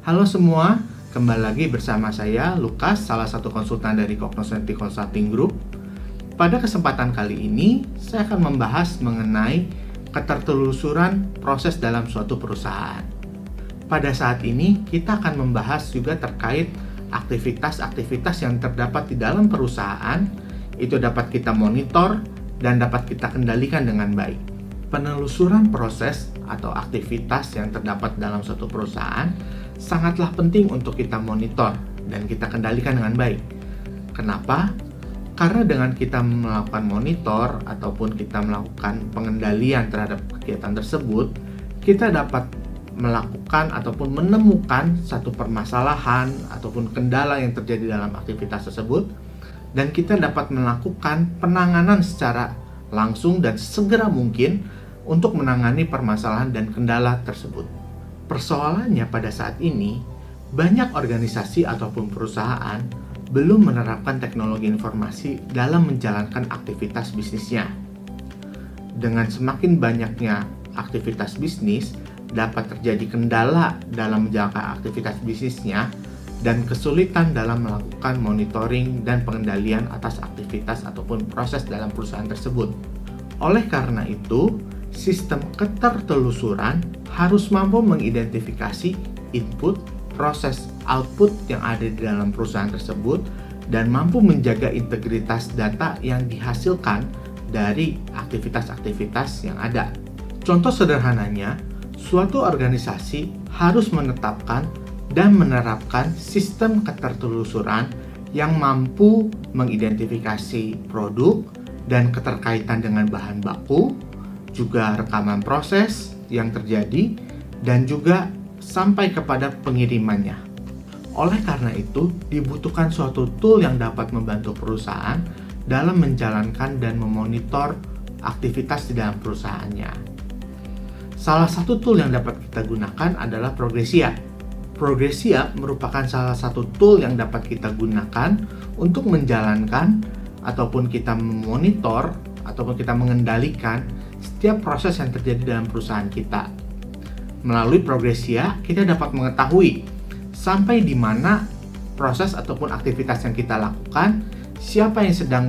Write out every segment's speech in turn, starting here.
Halo semua, kembali lagi bersama saya Lukas, salah satu konsultan dari Cognoscenti Consulting Group. Pada kesempatan kali ini, saya akan membahas mengenai ketertelusuran proses dalam suatu perusahaan. Pada saat ini, kita akan membahas juga terkait aktivitas-aktivitas yang terdapat di dalam perusahaan, itu dapat kita monitor dan dapat kita kendalikan dengan baik. Penelusuran proses atau aktivitas yang terdapat dalam suatu perusahaan sangatlah penting untuk kita monitor dan kita kendalikan dengan baik. Kenapa? Karena dengan kita melakukan monitor ataupun kita melakukan pengendalian terhadap kegiatan tersebut, kita dapat melakukan ataupun menemukan satu permasalahan ataupun kendala yang terjadi dalam aktivitas tersebut, dan kita dapat melakukan penanganan secara langsung dan segera mungkin untuk menangani permasalahan dan kendala tersebut. Persoalannya pada saat ini, banyak organisasi ataupun perusahaan belum menerapkan teknologi informasi dalam menjalankan aktivitas bisnisnya. Dengan semakin banyaknya aktivitas bisnis, dapat terjadi kendala dalam menjalankan aktivitas bisnisnya dan kesulitan dalam melakukan monitoring dan pengendalian atas aktivitas ataupun proses dalam perusahaan tersebut. Oleh karena itu, sistem ketertelusuran harus mampu mengidentifikasi input, proses, output yang ada di dalam perusahaan tersebut dan mampu menjaga integritas data yang dihasilkan dari aktivitas-aktivitas yang ada. Contoh sederhananya, suatu organisasi harus menetapkan dan menerapkan sistem ketertelusuran yang mampu mengidentifikasi produk dan keterkaitan dengan bahan baku, juga rekaman proses yang terjadi, dan juga sampai kepada pengirimannya. Oleh karena itu, dibutuhkan suatu tool yang dapat membantu perusahaan dalam menjalankan dan memonitor aktivitas di dalam perusahaannya. Salah satu tool yang dapat kita gunakan adalah Progressia. Progressia merupakan salah satu tool yang dapat kita gunakan untuk menjalankan ataupun kita memonitor ataupun kita mengendalikan setiap proses yang terjadi dalam perusahaan kita. Melalui Progressia, kita dapat mengetahui sampai di mana proses ataupun aktivitas yang kita lakukan, siapa yang sedang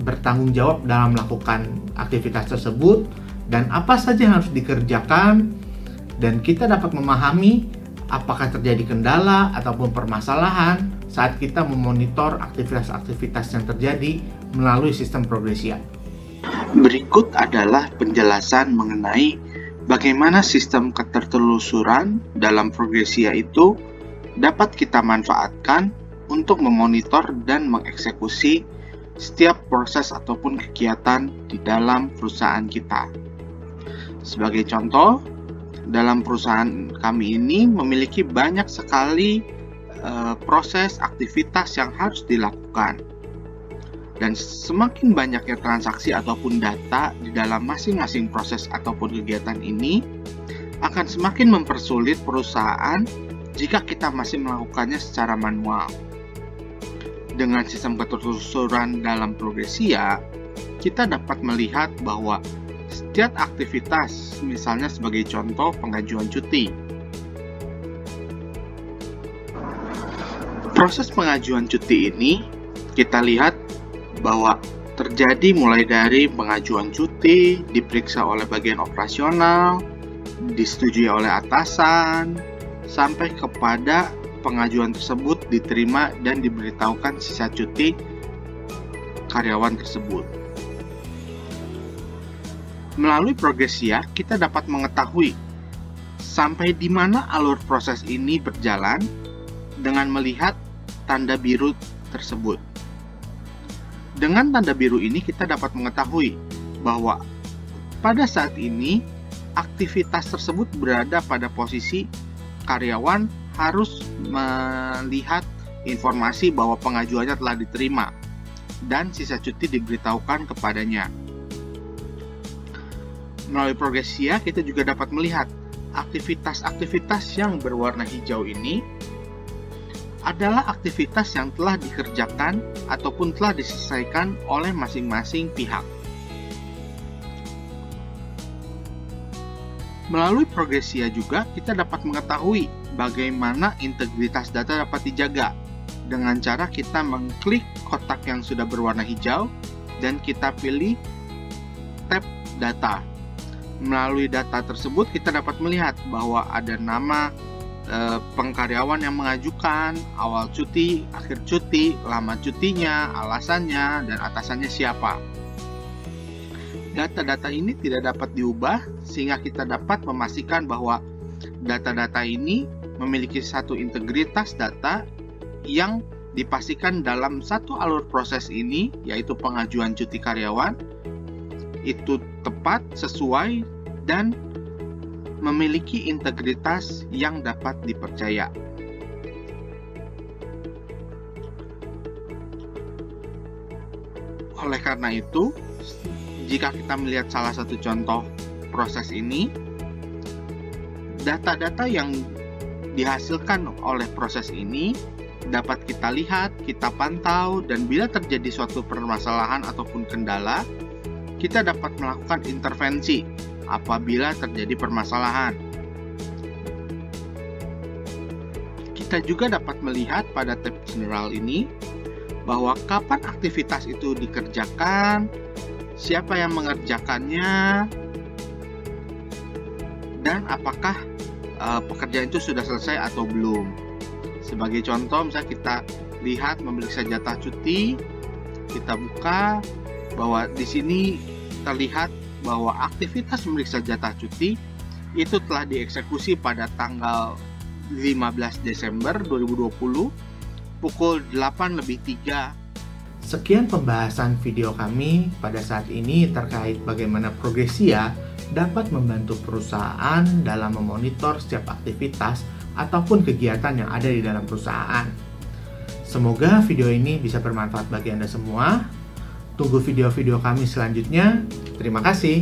bertanggung jawab dalam melakukan aktivitas tersebut, dan apa saja yang harus dikerjakan, dan kita dapat memahami apakah terjadi kendala ataupun permasalahan saat kita memonitor aktivitas-aktivitas yang terjadi melalui sistem Progressia. Berikut adalah penjelasan mengenai bagaimana sistem ketertelusuran dalam Progressia itu dapat kita manfaatkan untuk memonitor dan mengeksekusi setiap proses ataupun kegiatan di dalam perusahaan kita. Sebagai contoh, dalam perusahaan kami ini memiliki banyak sekali proses aktivitas yang harus dilakukan. Dan semakin banyaknya transaksi ataupun data di dalam masing-masing proses ataupun kegiatan ini akan semakin mempersulit perusahaan jika kita masih melakukannya secara manual. Dengan sistem ketertelusuran dalam Progressia, kita dapat melihat bahwa setiap aktivitas, misalnya sebagai contoh pengajuan cuti. Proses pengajuan cuti ini kita lihat bahwa terjadi mulai dari pengajuan cuti, diperiksa oleh bagian operasional, disetujui oleh atasan, sampai kepada pengajuan tersebut diterima dan diberitahukan sisa cuti karyawan tersebut. Melalui Progressia, kita dapat mengetahui sampai di mana alur proses ini berjalan dengan melihat tanda biru tersebut. Dengan tanda biru ini kita dapat mengetahui bahwa pada saat ini aktivitas tersebut berada pada posisi karyawan harus melihat informasi bahwa pengajuannya telah diterima dan sisa cuti diberitahukan kepadanya. Melalui Progressia kita juga dapat melihat aktivitas-aktivitas yang berwarna hijau ini adalah aktivitas yang telah dikerjakan ataupun telah diselesaikan oleh masing-masing pihak. Melalui Progresia juga kita dapat mengetahui bagaimana integritas data dapat dijaga dengan cara kita mengklik kotak yang sudah berwarna hijau dan kita pilih tab data. Melalui data tersebut kita dapat melihat bahwa ada nama pengkaryawan yang mengajukan, awal cuti, akhir cuti, lama cutinya, alasannya, dan atasannya siapa. Data-data ini tidak dapat diubah sehingga kita dapat memastikan bahwa data-data ini memiliki satu integritas data yang dipastikan dalam satu alur proses ini, yaitu pengajuan cuti karyawan, itu tepat, sesuai, dan memiliki integritas yang dapat dipercaya. Oleh karena itu, jika kita melihat salah satu contoh proses ini, data-data yang dihasilkan oleh proses ini dapat kita lihat, kita pantau, dan bila terjadi suatu permasalahan ataupun kendala, kita dapat melakukan intervensi apabila terjadi permasalahan. Kita juga dapat melihat pada tab general ini bahwa kapan aktivitas itu dikerjakan, siapa yang mengerjakannya, dan apakah pekerjaan itu sudah selesai atau belum. Sebagai contoh, misalnya kita lihat memeriksa jatah cuti, kita buka bahwa di sini terlihat bahwa aktivitas memeriksa jatah cuti itu telah dieksekusi pada tanggal 15 Desember 2020 pukul 8:03. Sekian pembahasan video kami pada saat ini terkait bagaimana Progresia dapat membantu perusahaan dalam memonitor setiap aktivitas ataupun kegiatan yang ada di dalam perusahaan. Semoga video ini bisa bermanfaat bagi Anda semua. Tunggu video-video kami selanjutnya. Terima kasih.